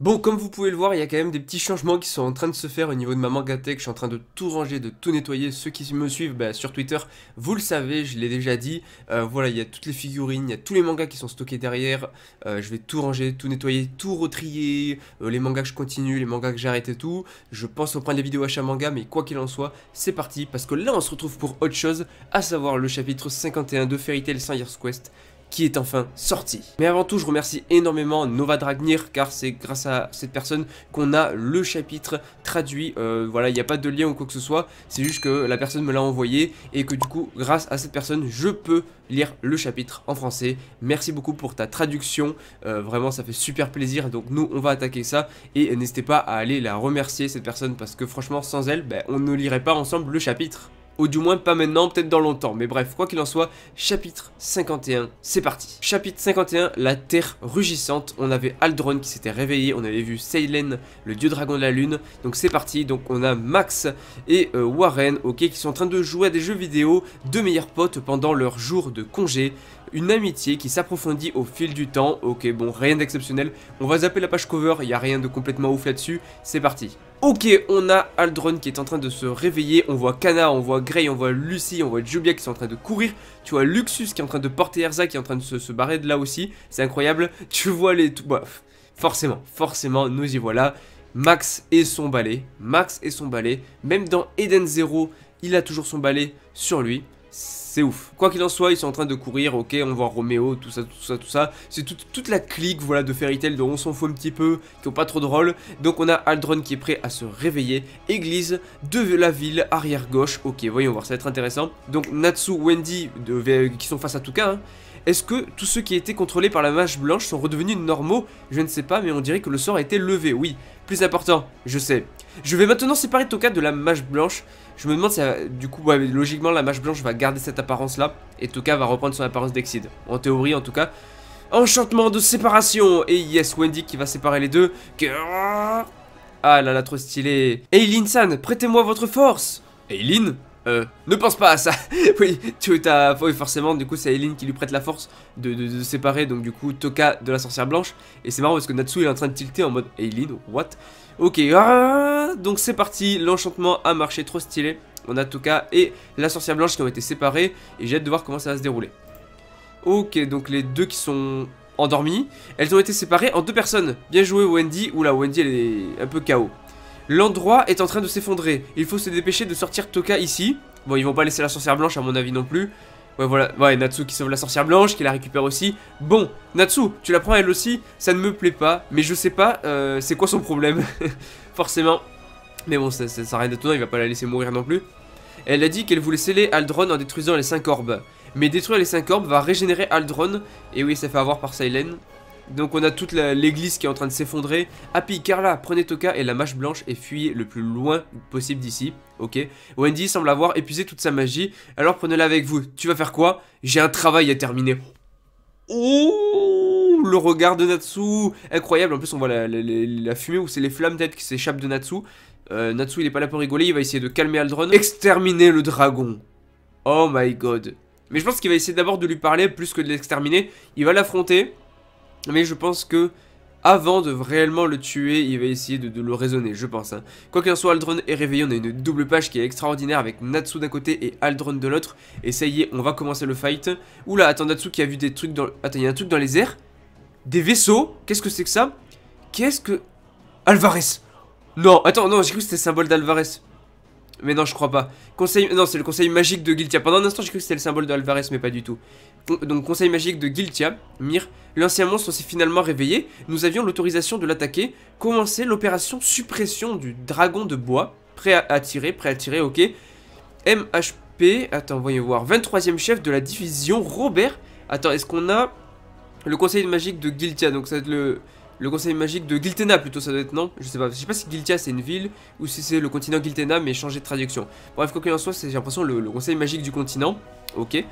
Bon, comme vous pouvez le voir, il y a quand même des petits changements qui sont en train de se faire au niveau de ma Mangatech. Je suis en train de tout ranger, de tout nettoyer. Ceux qui me suivent sur Twitter, vous le savez, je l'ai déjà dit. Voilà, il y a toutes les figurines, il y a tous les mangas qui sont stockés derrière. Je vais tout ranger, tout nettoyer, tout retrier. Les mangas que je continue, les mangas que j'arrête et tout. Je pense reprendre les vidéos achat manga, mais quoi qu'il en soit, c'est parti. Parce que là, on se retrouve pour autre chose, à savoir le chapitre 51 de Fairy Tail 100 Years Quest, qui est enfin sorti. Mais avant tout, je remercie énormément Nova Dragnir, car c'est grâce à cette personne qu'on a le chapitre traduit. Voilà, il n'y a pas de lien ou quoi que ce soit, c'est juste que la personne me l'a envoyé et que du coup, grâce à cette personne, je peux lire le chapitre en français. Merci beaucoup pour ta traduction, vraiment ça fait super plaisir. Donc nous, on va attaquer ça et n'hésitez pas à aller la remercier, cette personne, parce que franchement, sans elle, on ne lirait pas ensemble le chapitre. Ou du moins pas maintenant, peut-être dans longtemps. Mais bref, quoi qu'il en soit, chapitre 51, c'est parti. Chapitre 51, la terre rugissante. On avait Aldron qui s'était réveillé, on avait vu Seilen, le dieu dragon de la lune. Donc c'est parti, donc on a Max et Warren, ok, qui sont en train de jouer à des jeux vidéo, deux meilleurs potes pendant leur jour de congé. Une amitié qui s'approfondit au fil du temps. Ok, bon, rien d'exceptionnel. On va zapper la page cover, il n'y a rien de complètement ouf là-dessus. C'est parti. Ok, on a Aldron qui est en train de se réveiller. On voit Kana, on voit Gray, on voit Lucy, on voit Jubia qui sont en train de courir. Tu vois Luxus qui est en train de porter Erza, qui est en train de se barrer de là aussi. C'est incroyable. Tu vois les... forcément, nous y voilà. Max et son balai. Max et son balai. Même dans Eden Zero, il a toujours son balai sur lui. C'est ouf. Quoi qu'il en soit, ils sont en train de courir, ok, on voit Roméo, tout ça. C'est toute la clique, voilà, de Fairy Tail dont on s'en fout un petit peu, qui ont pas trop de rôle. Donc on a Aldron qui est prêt à se réveiller. Église de la ville, arrière gauche, ok, voyons voir, ça va être intéressant. Donc Natsu, Wendy, qui sont face à Touka, hein. Est-ce que tous ceux qui étaient contrôlés par la mage blanche sont redevenus normaux? Je ne sais pas, mais on dirait que le sort a été levé, oui. Plus important, je sais. Je vais maintenant séparer Touka de la mage blanche. Je me demande si, du coup, logiquement, la mage blanche va garder cette apparence-là. Et Touka va reprendre son apparence d'Exide. En théorie, en tout cas. Enchantement de séparation. Et yes, Wendy qui va séparer les deux. Ah là là, trop stylé. Eileen-san, prêtez-moi votre force. Eileen? Ne pense pas à ça. Oui, oui, forcément, du coup, c'est Eileen qui lui prête la force de séparer, donc du coup, Touka de la sorcière blanche. Et c'est marrant parce que Natsu il est en train de tilter en mode Eileen, what? Ok, donc c'est parti, l'enchantement a marché, trop stylé. On a Touka et la sorcière blanche qui ont été séparés. Et j'ai hâte de voir comment ça va se dérouler. Ok, donc les deux qui sont endormis, elles ont été séparées en deux personnes. Bien joué Wendy. Oula, Wendy elle est un peu KO. L'endroit est en train de s'effondrer. Il faut se dépêcher de sortir Touka ici. Bon, ils vont pas laisser la sorcière blanche à mon avis non plus. Ouais, voilà. Ouais, Natsu qui sauve la sorcière blanche, qui la récupère aussi. Bon, Natsu, tu la prends elle aussi. Ça ne me plaît pas. Mais je sais pas, c'est quoi son problème. Forcément. Mais bon, ça n'a rien d'étonnant, il va pas la laisser mourir non plus. Elle a dit qu'elle voulait sceller Aldron en détruisant les 5 orbes. Mais détruire les 5 orbes va régénérer Aldron. Et oui, ça fait avoir par Seilen. Donc on a toute l'église qui est en train de s'effondrer. Happy, Carla, prenez Touka et la mage blanche et fuyez le plus loin possible d'ici. Ok. Wendy semble avoir épuisé toute sa magie. Alors prenez-la avec vous. Tu vas faire quoi? J'ai un travail à terminer. Oh, le regard de Natsu. Incroyable. En plus on voit la fumée ou c'est les flammes peut-être qui s'échappent de Natsu. Natsu il est pas là pour rigoler. Il va essayer de calmer Aldron. Exterminer le dragon. Oh my god. Mais je pense qu'il va essayer d'abord de lui parler plus que de l'exterminer. Il va l'affronter. Mais je pense que avant de réellement le tuer, il va essayer de le raisonner, je pense. Hein. Quoi qu'il en soit, Aldron est réveillé. On a une double page qui est extraordinaire avec Natsu d'un côté et Aldron de l'autre. Et ça y est, on va commencer le fight. Oula, attends, Natsu qui a vu des trucs dans... Attends, il y a un truc dans les airs. Des vaisseaux. Qu'est-ce que c'est que ça? Qu'est-ce que... Alvarez. Non, attends, non, j'ai cru que c'était le symbole d'Alvarez. Mais non, je crois pas. Conseil... Non, c'est le conseil magique de Guiltia. Pendant un instant, j'ai cru que c'était le symbole d'Alvarez, mais pas du tout. Donc, conseil magique de Guiltia. Mir, l'ancien monstre s'est finalement réveillé. Nous avions l'autorisation de l'attaquer. Commencer l'opération suppression du dragon de bois. Prêt à tirer, ok. MHP, attends, voyons voir. 23e chef de la division, Robert. Attends, est-ce qu'on a le conseil magique de Guiltia? Donc, ça va être le conseil magique de Giltena plutôt, ça doit être, non? Je sais pas si Giltia c'est une ville ou si c'est le continent Giltena mais changé de traduction. Bref, quoi qu'il en soit, c'est j'ai l'impression le conseil magique du continent. Ok.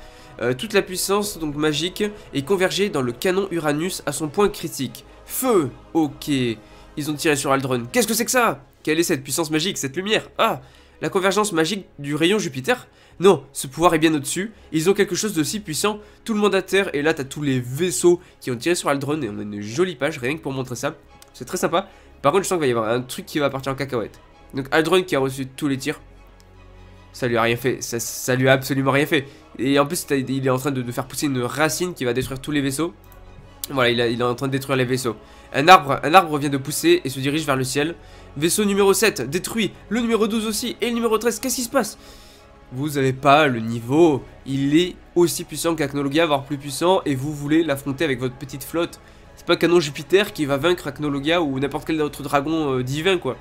Toute la puissance donc magique est convergée dans le canon Uranus à son point critique. Feu. Ok. Ils ont tiré sur Aldron. Qu'est-ce que c'est que ça? Quelle est cette puissance magique, cette lumière? Ah, la convergence magique du rayon Jupiter? Non, ce pouvoir est bien au-dessus. Ils ont quelque chose de si puissant. Tout le monde à terre. Et là, t'as tous les vaisseaux qui ont tiré sur Aldron. Et on a une jolie page, rien que pour montrer ça. c'est très sympa. Par contre je sens qu'il va y avoir un truc qui va partir en cacahuète. Donc Aldron qui a reçu tous les tirs. Ça lui a rien fait, ça lui a absolument rien fait. Et en plus il est en train de faire pousser une racine qui va détruire tous les vaisseaux. Voilà, il est en train de détruire les vaisseaux. Un arbre vient de pousser et se dirige vers le ciel. Vaisseau numéro 7, détruit. Le numéro 12 aussi. Et le numéro 13, qu'est-ce qui se passe? Vous avez pas le niveau. Il est aussi puissant qu'Acnologia, voire plus puissant. Et vous voulez l'affronter avec votre petite flotte. C'est pas Canon Jupiter qui va vaincre Acnologia ou n'importe quel autre dragon divin, quoi.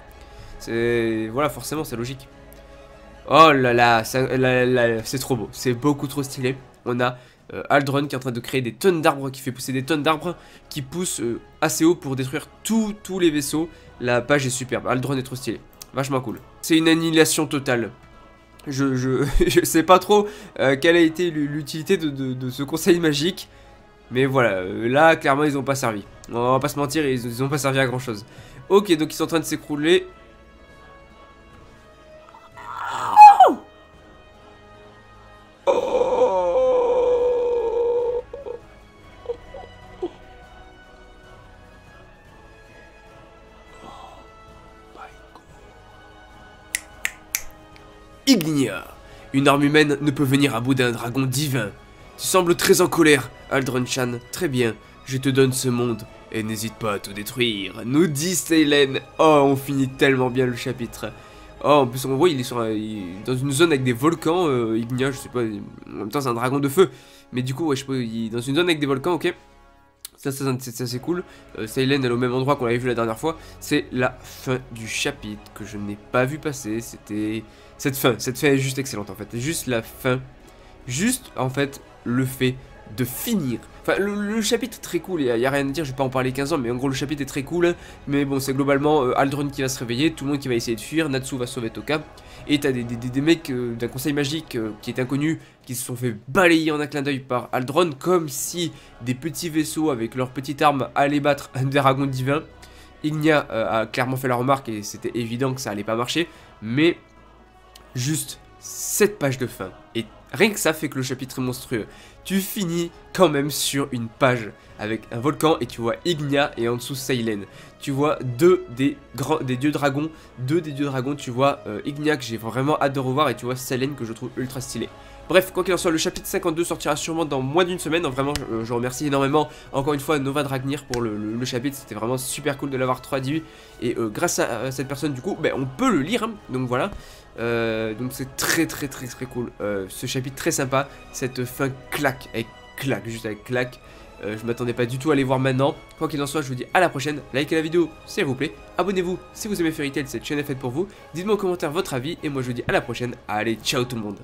C'est... Voilà, forcément, c'est logique. Oh là là, c'est trop beau. C'est beaucoup trop stylé. On a... Aldron qui est en train de créer des tonnes d'arbres, qui fait pousser des tonnes d'arbres, qui poussent assez haut pour détruire tous les vaisseaux. La page est superbe, Aldron est trop stylé, vachement cool. C'est une annihilation totale. Je sais pas trop quelle a été l'utilité de ce conseil magique. Mais voilà, là clairement ils ont pas servi. On va pas se mentir, ils ont pas servi à grand chose. Ok, donc ils sont en train de s'écrouler. Ignia. Une arme humaine ne peut venir à bout d'un dragon divin. Tu sembles très en colère, Aldron-chan. Très bien, je te donne ce monde. Et n'hésite pas à tout détruire. Nous dit Saylen. Oh, on finit tellement bien le chapitre. Oh, en plus on voit il est dans une zone avec des volcans. Ignia, je sais pas. En même temps c'est un dragon de feu. Mais du coup, ouais, je sais pas, il est dans une zone avec des volcans, ok. Ça c'est cool. Saylen elle est au même endroit qu'on l'avait vu la dernière fois. C'est la fin du chapitre que je n'ai pas vu passer. C'était... Cette fin est juste excellente en fait. Juste la fin. Juste en fait le fait de finir. Enfin le chapitre est très cool, il n'y a rien à dire, je vais pas en parler 15 ans, mais en gros le chapitre est très cool. Hein. Mais bon c'est globalement Aldron qui va se réveiller, tout le monde qui va essayer de fuir, Natsu va sauver Toka. Et t'as des mecs d'un conseil magique qui est inconnu, qui se sont fait balayer en un clin d'œil par Aldron, comme si des petits vaisseaux avec leurs petites armes allaient battre un dragon divin. Ignia a clairement fait la remarque et c'était évident que ça allait pas marcher, mais juste cette page de fin. Et rien que ça fait que le chapitre est monstrueux. Tu finis quand même sur une page avec un volcan et tu vois Ignia et en dessous Saylen. Tu vois deux des dieux dragons. Tu vois Ignia que j'ai vraiment hâte de revoir et tu vois Saylen que je trouve ultra stylé. Bref, quoi qu'il en soit, le chapitre 52 sortira sûrement dans moins d'une semaine. Donc vraiment, je remercie énormément encore une fois Nova Dragnir pour le chapitre. C'était vraiment super cool de l'avoir traduit. Et grâce à cette personne, du coup, ben, on peut le lire. Hein, donc voilà. Donc c'est très cool. Ce chapitre très sympa. Cette fin claque, juste avec claque. Je m'attendais pas du tout à les voir maintenant. Quoi qu'il en soit, je vous dis à la prochaine. Likez la vidéo s'il vous plaît. Abonnez-vous si vous aimez Fairy Tail, cette chaîne est faite pour vous. Dites-moi en commentaire votre avis. Et moi je vous dis à la prochaine. Allez, ciao tout le monde.